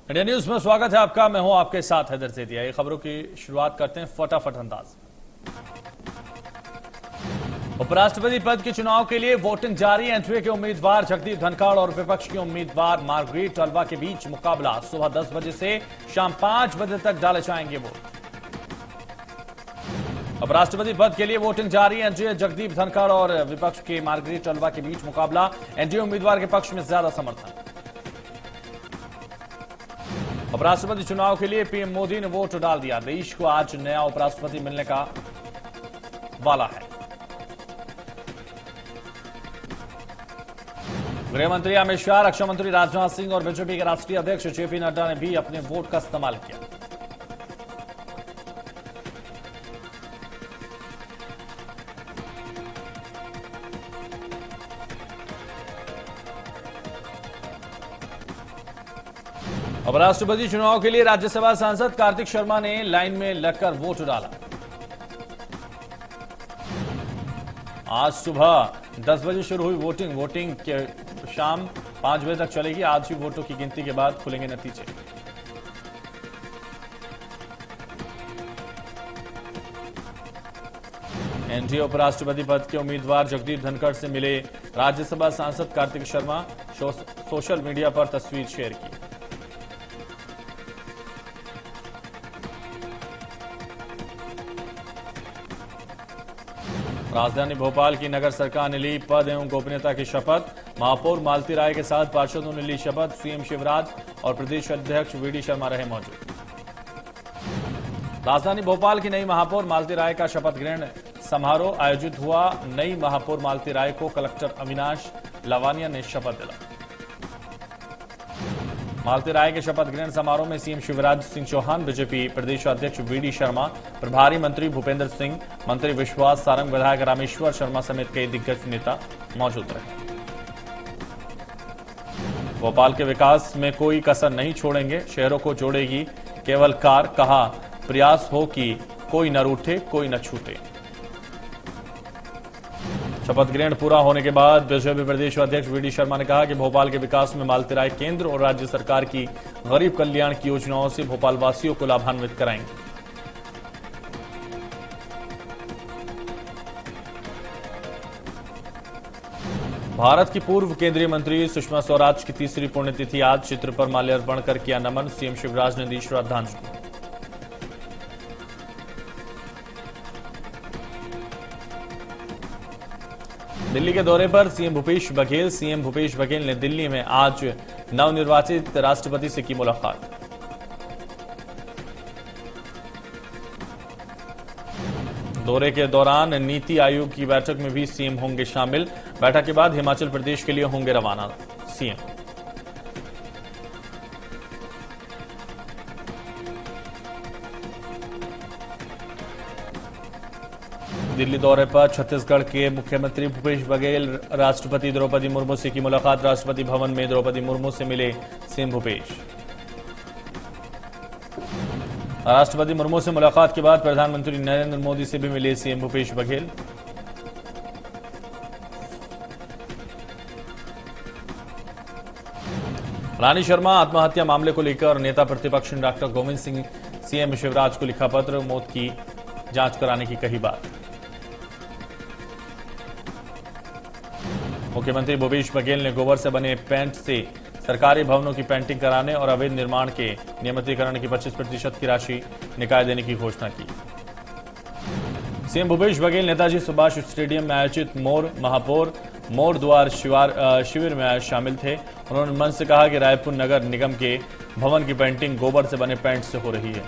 India news में स्वागत है आपका। मैं हूं आपके साथ हैदर सेठिया। ये खबरों की शुरुआत करते हैं फटाफट अंदाज में। उपराष्ट्रपति पद के चुनाव के लिए वोटिंग जारी। एनडीए के उम्मीदवार जगदीप धनखड़ और विपक्ष के उम्मीदवार मार्गरेट अल्वा के बीच मुकाबला। सुबह 10 बजे से शाम 5 बजे तक डाले जाएंगे वोट। उपराष्ट्रपति पद के लिए वोटिंग जारी। एनडीए जगदीप धनखड़ और विपक्ष के मार्गरेट अल्वा के बीच मुकाबला। एनडीए उम्मीदवार के पक्ष में ज्यादा समर्थन। उपराष्ट्रपति चुनाव के लिए पीएम मोदी ने वोट डाल दिया। देश को आज नया उपराष्ट्रपति मिलने का वाला है। गृह मंत्री अमित शाह, रक्षा मंत्री राजनाथ सिंह और बीजेपी के राष्ट्रीय अध्यक्ष जेपी नड्डा ने भी अपने वोट का इस्तेमाल किया। उपराष्ट्रपति चुनाव के लिए राज्यसभा सांसद कार्तिक शर्मा ने लाइन में लगकर वोट डाला। आज सुबह 10 बजे शुरू हुई वोटिंग के शाम 5 बजे तक चलेगी। आज भी वोटों की गिनती के बाद खुलेंगे नतीजे। एनडीए उपराष्ट्रपति पद के उम्मीदवार जगदीप धनखड़ से मिले राज्यसभा सांसद कार्तिक शर्मा। सोशल मीडिया पर तस्वीर शेयर की। राजधानी भोपाल की नगर सरकार ने ली पद एवं गोपनीयता की शपथ। महापौर मालती राय के साथ पार्षदों ने ली शपथ। सीएम शिवराज और प्रदेश अध्यक्ष वीडी शर्मा रहे मौजूद। राजधानी भोपाल की नई महापौर मालती राय का शपथ ग्रहण समारोह आयोजित हुआ। नई महापौर मालती राय को कलेक्टर अविनाश लवानिया ने शपथ दिलाई। मालती राय के शपथ ग्रहण समारोह में सीएम शिवराज सिंह चौहान, बीजेपी प्रदेश अध्यक्ष वीडी शर्मा, प्रभारी मंत्री भूपेंद्र सिंह, मंत्री विश्वास सारंग, विधायक रामेश्वर शर्मा समेत कई दिग्गज नेता मौजूद रहे। भोपाल के विकास में कोई कसर नहीं छोड़ेंगे, शहरों को जोड़ेगी केवल कार। कहा, प्रयास हो कि कोई न रूठे, कोई न छूटे। शपथ ग्रहण पूरा होने के बाद बीजेपी प्रदेश अध्यक्ष वीडी शर्मा ने कहा कि भोपाल के विकास में मालती राय केंद्र और राज्य सरकार की गरीब कल्याण की योजनाओं से भोपाल वासियों को लाभान्वित कराएंगे। भारत की पूर्व केंद्रीय मंत्री सुषमा स्वराज की तीसरी पुण्यतिथि आज। चित्र पर माल्यार्पण कर किया नमन। सीएम शिवराज ने दी श्रद्धांजलि। दिल्ली के दौरे पर सीएम भूपेश बघेल। सीएम भूपेश बघेल ने दिल्ली में आज नवनिर्वाचित राष्ट्रपति से की मुलाकात। दौरे के दौरान नीति आयोग की बैठक में भी सीएम होंगे शामिल। बैठक के बाद हिमाचल प्रदेश के लिए होंगे रवाना सीएम। दिल्ली दौरे पर छत्तीसगढ़ के मुख्यमंत्री भूपेश बघेल, राष्ट्रपति द्रौपदी मुर्मू से की मुलाकात। राष्ट्रपति भवन में द्रौपदी मुर्मू से मिले सीएम भूपेश। राष्ट्रपति मुर्मू से मुलाकात के बाद प्रधानमंत्री नरेंद्र मोदी से भी मिले सीएम भूपेश बघेल। रानी शर्मा आत्महत्या मामले को लेकर नेता प्रतिपक्ष डॉक्टर गोविंद सिंह सीएम शिवराज को लिखा पत्र। मौत की जांच कराने की कही बात। मुख्यमंत्री भूपेश बघेल ने गोबर से बने पेंट से सरकारी भवनों की पेंटिंग कराने और अवैध निर्माण के नियमितीकरण की 25% की राशि निकाय देने की घोषणा की। सीएम भूपेश बघेल नेताजी सुभाष स्टेडियम में आयोजित महापौर मोर द्वार शिविर में शामिल थे। उन्होंने मंच से कहा कि रायपुर नगर निगम के भवन की पेंटिंग गोबर से बने पेंट से हो रही है।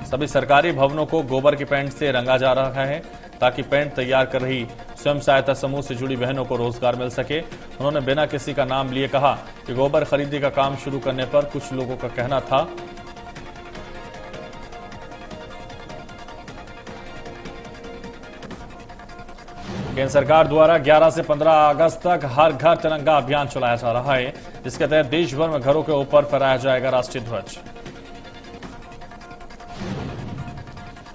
सभी सरकारी भवनों को गोबर की पेंट से रंगा जा रहा है ताकि पेंट तैयार कर रही स्वयं सहायता समूह से जुड़ी बहनों को रोजगार मिल सके। उन्होंने बिना किसी का नाम लिए कहा कि गोबर खरीदी का काम शुरू करने पर कुछ लोगों का कहना था केंद्र सरकार द्वारा 11 से 15 अगस्त तक हर घर तिरंगा अभियान चलाया जा रहा है, जिसके तहत देश भर में घरों के ऊपर फहराया जाएगा राष्ट्रीय ध्वज।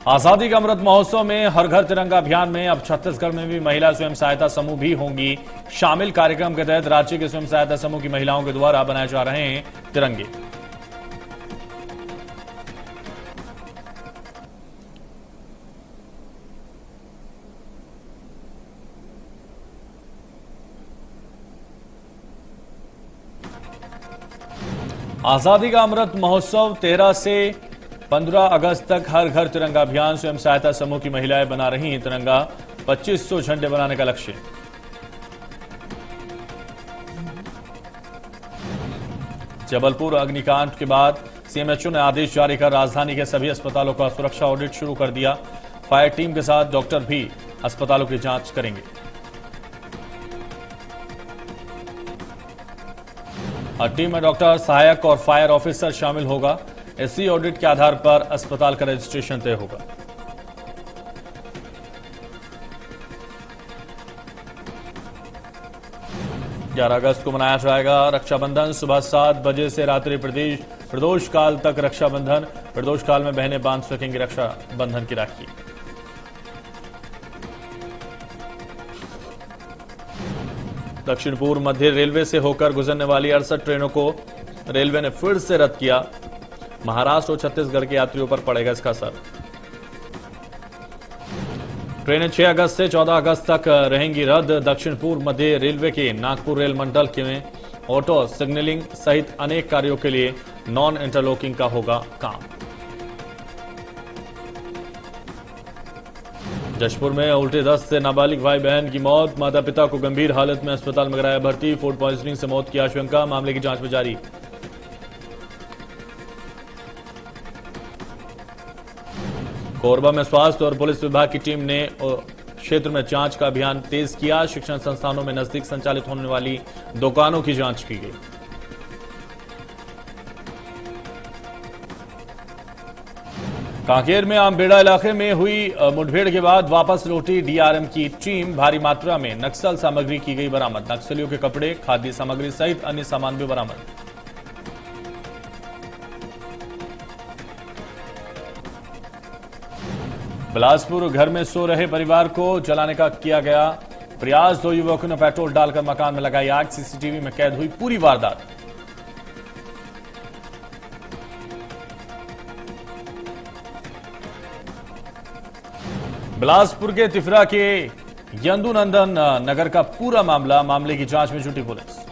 आजादी का अमृत महोत्सव में हर घर तिरंगा अभियान में अब छत्तीसगढ़ में भी महिला स्वयं सहायता समूह भी होंगी शामिल। कार्यक्रम के तहत राज्य के स्वयं सहायता समूह की महिलाओं के द्वारा बनाए जा रहे हैं तिरंगे। आजादी का अमृत महोत्सव 13 से 15 अगस्त तक हर घर तिरंगा अभियान। स्वयं सहायता समूह की महिलाएं बना रही हैं तिरंगा। 2500 झंडे बनाने का लक्ष्य। जबलपुर अग्निकांड के बाद सीएमएचओ ने आदेश जारी कर राजधानी के सभी अस्पतालों का सुरक्षा ऑडिट शुरू कर दिया। फायर टीम के साथ डॉक्टर भी अस्पतालों की जांच करेंगे। हर टीम में डॉक्टर, सहायक और फायर ऑफिसर शामिल होगा। इसी ऑडिट के आधार पर अस्पताल का रजिस्ट्रेशन तय होगा। ग्यारह अगस्त को मनाया जाएगा रक्षाबंधन। सुबह 7 बजे से रात्रि प्रदोष काल तक रक्षाबंधन। प्रदोष काल में बहनें बांध सकेंगी रक्षाबंधन की राखी। दक्षिण पूर्व मध्य रेलवे से होकर गुजरने वाली 68 ट्रेनों को रेलवे ने फिर से रद्द किया। महाराष्ट्र और छत्तीसगढ़ के यात्रियों पर पड़ेगा इसका असर। ट्रेनें 6 अगस्त से 14 अगस्त तक रहेंगी रद्द। दक्षिण पूर्व मध्य रेलवे के नागपुर रेल मंडल में ऑटो सिग्नलिंग सहित अनेक कार्यों के लिए नॉन इंटरलॉकिंग का होगा काम। जशपुर में उल्टे दस्त से नाबालिग भाई बहन की मौत। माता पिता को गंभीर हालत में अस्पताल में कराया भर्ती। फूड पॉइजनिंग से मौत की आशंका। मामले की जांच में जारी। कोरबा में स्वास्थ्य और पुलिस विभाग की टीम ने क्षेत्र में जांच का अभियान तेज किया। शिक्षण संस्थानों में नजदीक संचालित होने वाली दुकानों की जांच की गई। कांकेर में आमबेड़ा इलाके में हुई मुठभेड़ के बाद वापस लौटी डीआरएम की टीम। भारी मात्रा में नक्सल सामग्री की गई बरामद। नक्सलियों के कपड़े, खाद्य सामग्री सहित अन्य सामान भी बरामद। बिलासपुर घर में सो रहे परिवार को जलाने का किया गया प्रयास। 2 युवकों ने पेट्रोल डालकर मकान में लगाई आग। सीसीटीवी में कैद हुई पूरी वारदात। बिलासपुर के तिफरा के यंदुनंदन नगर का पूरा मामले की जांच में जुटी पुलिस।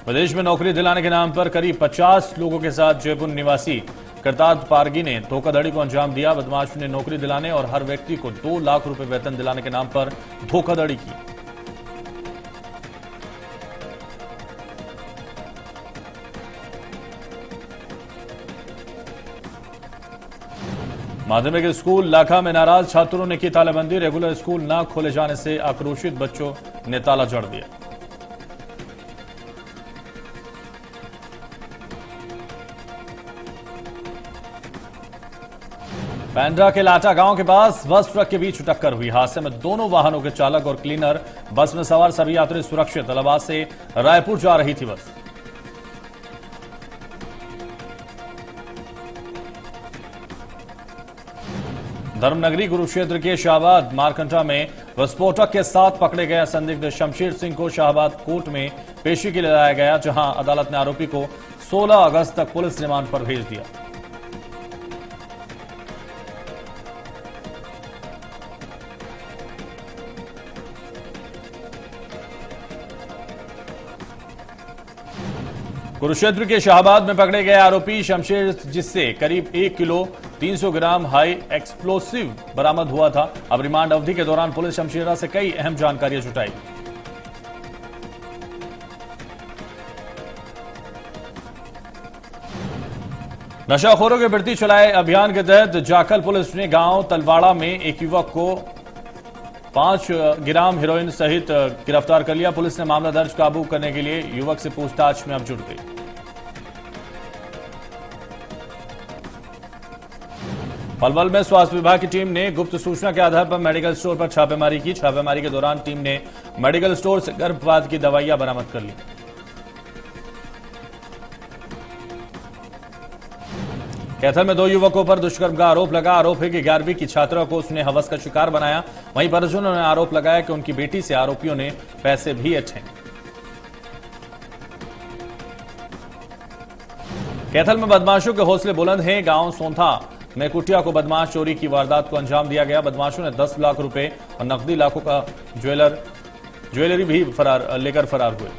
प्रदेश में नौकरी दिलाने के नाम पर करीब 50 लोगों के साथ जयपुर निवासी करतार पारगी ने धोखाधड़ी को अंजाम दिया। बदमाश ने नौकरी दिलाने और हर व्यक्ति को 2 लाख रुपए वेतन दिलाने के नाम पर धोखाधड़ी की। माध्यमिक स्कूल लाखा में नाराज छात्रों ने की तालाबंदी। रेगुलर स्कूल न खोले जाने से आक्रोशित बच्चों ने ताला जड़ दिया। पैंड्रा के लाटा गांव के पास बस ट्रक के बीच टक्कर हुई। हादसे में दोनों वाहनों के चालक और क्लीनर, बस में सवार सभी यात्री सुरक्षित। इलाहाबाद से रायपुर जा रही थी बस। धर्मनगरी कुरुक्षेत्र के शाहबाद मारकंटा में विस्फोटक के साथ पकड़े गए संदिग्ध शमशेर सिंह को शाहबाद कोर्ट में पेशी के लिए लाया गया, जहां अदालत ने आरोपी को 16 अगस्त तक पुलिस रिमांड पर भेज दिया। कुरुक्षेत्र के शाहबाद में पकड़े गए आरोपी शमशेर, जिससे करीब 1 किलो 300 ग्राम हाई एक्सप्लोसिव बरामद हुआ था। अब रिमांड अवधि के दौरान पुलिस शमशेरा से कई अहम जानकारियां जुटाई। नशाखोरों के बढ़ती चलाए अभियान के तहत जाखल पुलिस ने गांव तलवाड़ा में एक युवक को 5 ग्राम हेरोइन सहित गिरफ्तार कर लिया। पुलिस ने मामला दर्ज काबू करने के लिए युवक से पूछताछ में अब जुट गई। पलवल में स्वास्थ्य विभाग की टीम ने गुप्त सूचना के आधार पर मेडिकल स्टोर पर छापेमारी की। छापेमारी के दौरान टीम ने मेडिकल स्टोर से गर्भपात की दवाइयां बरामद कर ली। कैथल में 2 युवकों पर दुष्कर्म का आरोप लगा। आरोप है कि 11वीं की छात्रा को उसने हवस का शिकार बनाया। वहीं परिजनों ने आरोप लगाया कि उनकी बेटी से आरोपियों ने पैसे भी अच्छे। कैथल में बदमाशों के हौसले बुलंद हैं। गांव सोंथा में कुटिया को बदमाश चोरी की वारदात को अंजाम दिया गया। बदमाशों ने 10 लाख रुपए और नकदी लाखों का ज्वेलरी भी लेकर फरार हुए।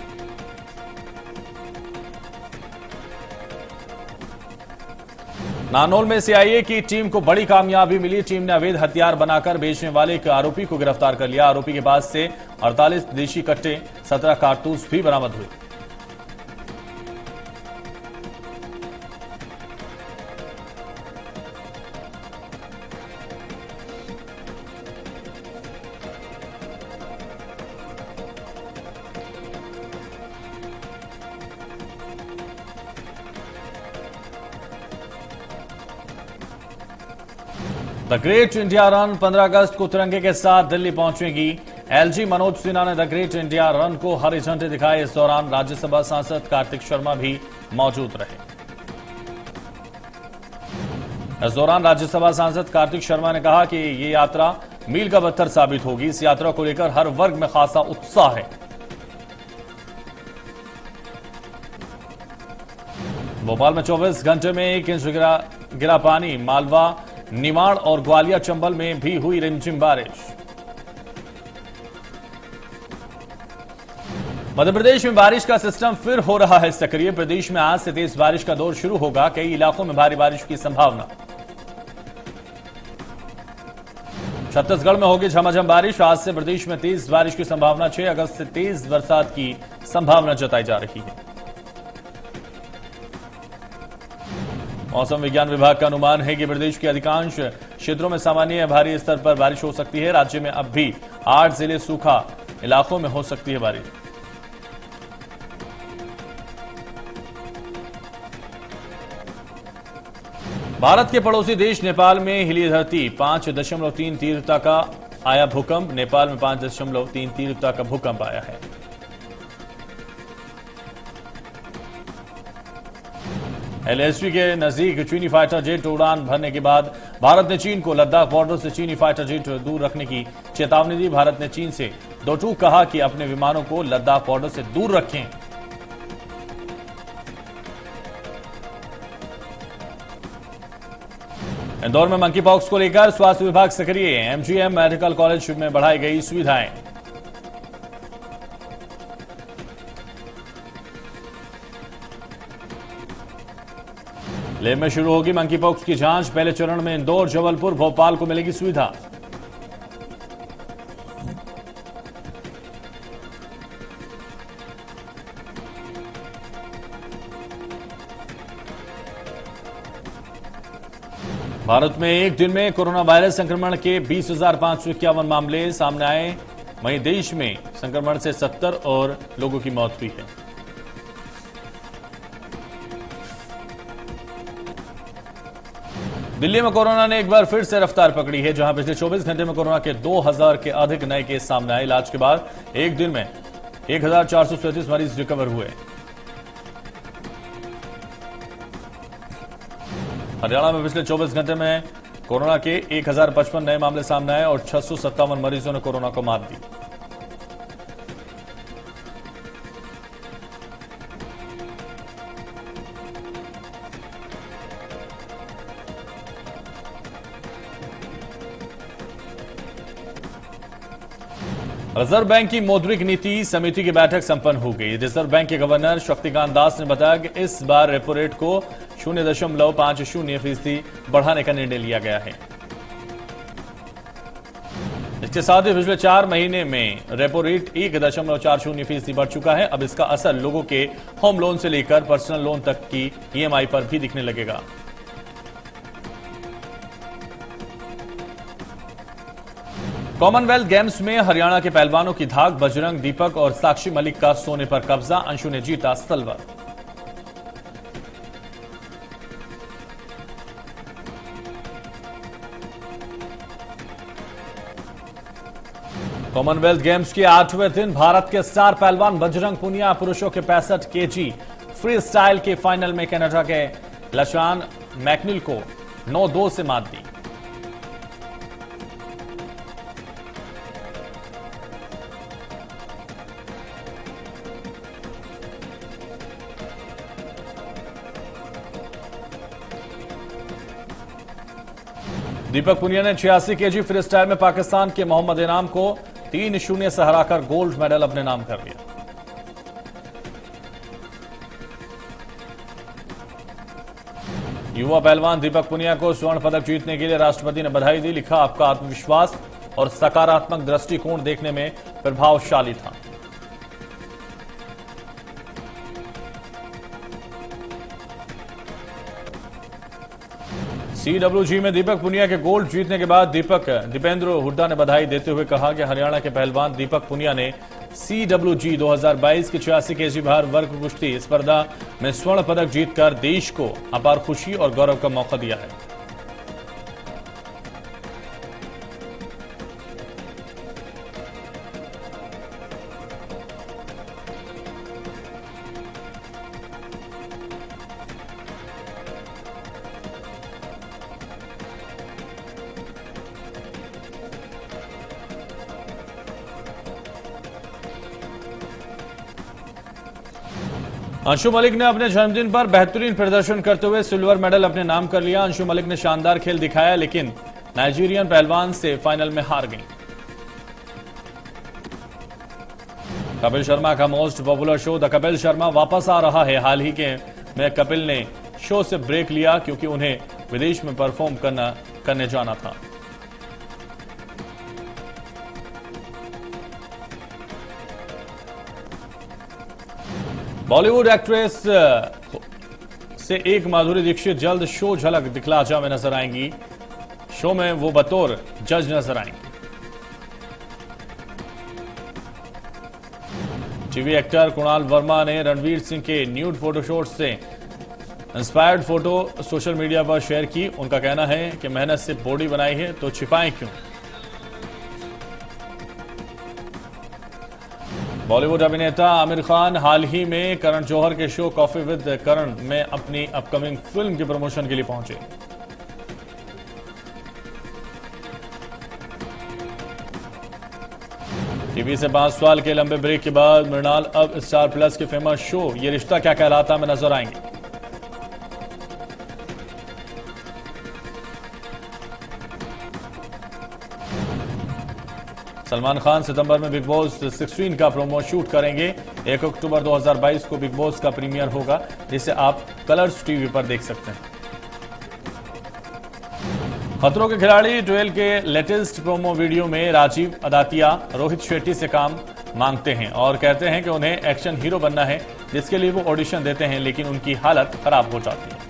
नानोल में सीआईए की टीम को बड़ी कामयाबी मिली। टीम ने अवैध हथियार बनाकर बेचने वाले एक आरोपी को गिरफ्तार कर लिया। आरोपी के पास से 48 देशी कट्टे, 17 कारतूस भी बरामद हुए। द ग्रेट इंडिया रन 15 अगस्त को तिरंगे के साथ दिल्ली पहुंचेगी। एलजी मनोज सिन्हा ने द ग्रेट इंडिया रन को हरी झंडी दिखाई। इस दौरान राज्यसभा सांसद कार्तिक शर्मा भी मौजूद रहे। इस दौरान राज्यसभा सांसद कार्तिक शर्मा ने कहा कि ये यात्रा मील का पत्थर साबित होगी। इस यात्रा को लेकर हर वर्ग में खासा उत्साह है। भोपाल में 24 घंटे में 1 इंच गिरा पानी। मालवा, निमाड़ और ग्वालियर चंबल में भी हुई रिमझिम बारिश। मध्य प्रदेश में बारिश का सिस्टम फिर हो रहा है सक्रिय। प्रदेश में आज से तेज बारिश का दौर शुरू होगा। कई इलाकों में भारी बारिश की संभावना। छत्तीसगढ़ में होगी झमाझम बारिश। आज से प्रदेश में तेज बारिश की संभावना। 6 अगस्त से तेज बरसात की संभावना जताई जा रही है। मौसम विज्ञान विभाग का अनुमान है कि प्रदेश के अधिकांश क्षेत्रों में सामान्य या भारी स्तर पर बारिश हो सकती है। राज्य में अब भी 8 जिले सूखा इलाकों में हो सकती है बारिश। भारत के पड़ोसी देश नेपाल में हिली धरती। 5.3 तीव्रता का आया भूकंप। नेपाल में 5.3 तीव्रता का भूकंप आया है। एलएसवी के नजदीक चीनी फाइटर जेट उड़ान भरने के बाद भारत ने चीन को लद्दाख बॉर्डर से चीनी फाइटर जेट दूर रखने की चेतावनी दी। भारत ने चीन से दो टूक कहा कि अपने विमानों को लद्दाख बॉर्डर से दूर रखें। इंदौर में मंकी पॉक्स को लेकर स्वास्थ्य विभाग सक्रिय। एमजीएम मेडिकल कॉलेज में बढ़ाई गई सुविधाएं। लेब में शुरू होगी मंकी पॉक्स की जांच। पहले चरण में इंदौर, जबलपुर, भोपाल को मिलेगी सुविधा। भारत में एक दिन में कोरोना वायरस संक्रमण के 20,551 मामले सामने आए। वहीं देश में संक्रमण से 70 और लोगों की मौत हुई है। दिल्ली में कोरोना ने एक बार फिर से रफ्तार पकड़ी है, जहां पिछले 24 घंटे में कोरोना के 2000 के अधिक नए केस सामने आए। इलाज के बाद एक दिन में 1437 मरीज रिकवर हुए। हरियाणा में पिछले 24 घंटे में कोरोना के 1055 नए मामले सामने आए और 657 मरीजों ने कोरोना को मात दी। रिजर्व बैंक की मौद्रिक नीति समिति की बैठक संपन्न हो गई। रिजर्व बैंक के गवर्नर शक्तिकांत दास ने बताया कि इस बार रेपो रेट को 0.50% बढ़ाने का निर्णय लिया गया है। इसके साथ ही पिछले 4 महीने में रेपो रेट 1.40% बढ़ चुका है। अब इसका असर लोगों के होम लोन से लेकर पर्सनल लोन तक की ईएमआई पर भी दिखने लगेगा। कॉमनवेल्थ गेम्स में हरियाणा के पहलवानों की धाक। बजरंग, दीपक और साक्षी मलिक का सोने पर कब्जा। अंशु ने जीता सिल्वर। कॉमनवेल्थ गेम्स के 8वें दिन भारत के स्टार पहलवान बजरंग पुनिया पुरुषों के 65 केजी फ्री स्टाइल के फाइनल में कनाडा के लशान मैकनिल को 9-2 से मात दी। दीपक पुनिया ने 86 केजी फ्री स्टाइल में पाकिस्तान के मोहम्मद इनाम को 3-0 से हराकर गोल्ड मेडल अपने नाम कर लिया। युवा पहलवान दीपक पुनिया को स्वर्ण पदक जीतने के लिए राष्ट्रपति ने बधाई दी। लिखा, आपका आत्मविश्वास और सकारात्मक दृष्टिकोण देखने में प्रभावशाली था। CWG में दीपक पुनिया के गोल्ड जीतने के बाद दीपेंद्र हुड्डा ने बधाई देते हुए कहा कि हरियाणा के पहलवान दीपक पुनिया ने CWG 2022 की 86 केजी भार वर्ग कुश्ती स्पर्धा में स्वर्ण पदक जीतकर देश को अपार खुशी और गौरव का मौका दिया है। अंशु मलिक ने अपने जन्मदिन पर बेहतरीन प्रदर्शन करते हुए सिल्वर मेडल अपने नाम कर लिया। अंशु मलिक ने शानदार खेल दिखाया, लेकिन नाइजीरियन पहलवान से फाइनल में हार गई। कपिल शर्मा का most popular show the Kapil Sharma वापस आ रहा है। हाल ही में कपिल ने शो से ब्रेक लिया क्योंकि उन्हें विदेश में परफॉर्म करने जाना था। बॉलीवुड एक्ट्रेस से एक माधुरी दीक्षित जल्द शो झलक दिखला जा में नजर आएंगी। शो में वो बतौर जज नजर आएंगी। टीवी एक्टर कुणाल वर्मा ने रणवीर सिंह के न्यूड फोटोशॉट से इंस्पायर्ड फोटो सोशल मीडिया पर शेयर की। उनका कहना है कि मेहनत से बॉडी बनाई है तो छिपाएं क्यों। बॉलीवुड अभिनेता आमिर खान हाल ही में करण जौहर के शो कॉफी विद करण में अपनी अपकमिंग फिल्म के प्रमोशन के लिए पहुंचे। टीवी से 5 साल के लंबे ब्रेक के बाद मृणाल अब स्टार प्लस के फेमस शो ये रिश्ता क्या कहलाता में नजर आएंगे। सलमान खान सितंबर में बिग बॉस 16 का प्रोमो शूट करेंगे। 1 अक्टूबर 2022 को बिग बॉस का प्रीमियर होगा, जिसे आप कलर्स टीवी पर देख सकते हैं। खतरों के खिलाड़ी 12 के लेटेस्ट प्रोमो वीडियो में राजीव अदातिया रोहित शेट्टी से काम मांगते हैं और कहते हैं कि उन्हें एक्शन हीरो बनना है, जिसके लिए वो ऑडिशन देते हैं, लेकिन उनकी हालत खराब हो जाती है।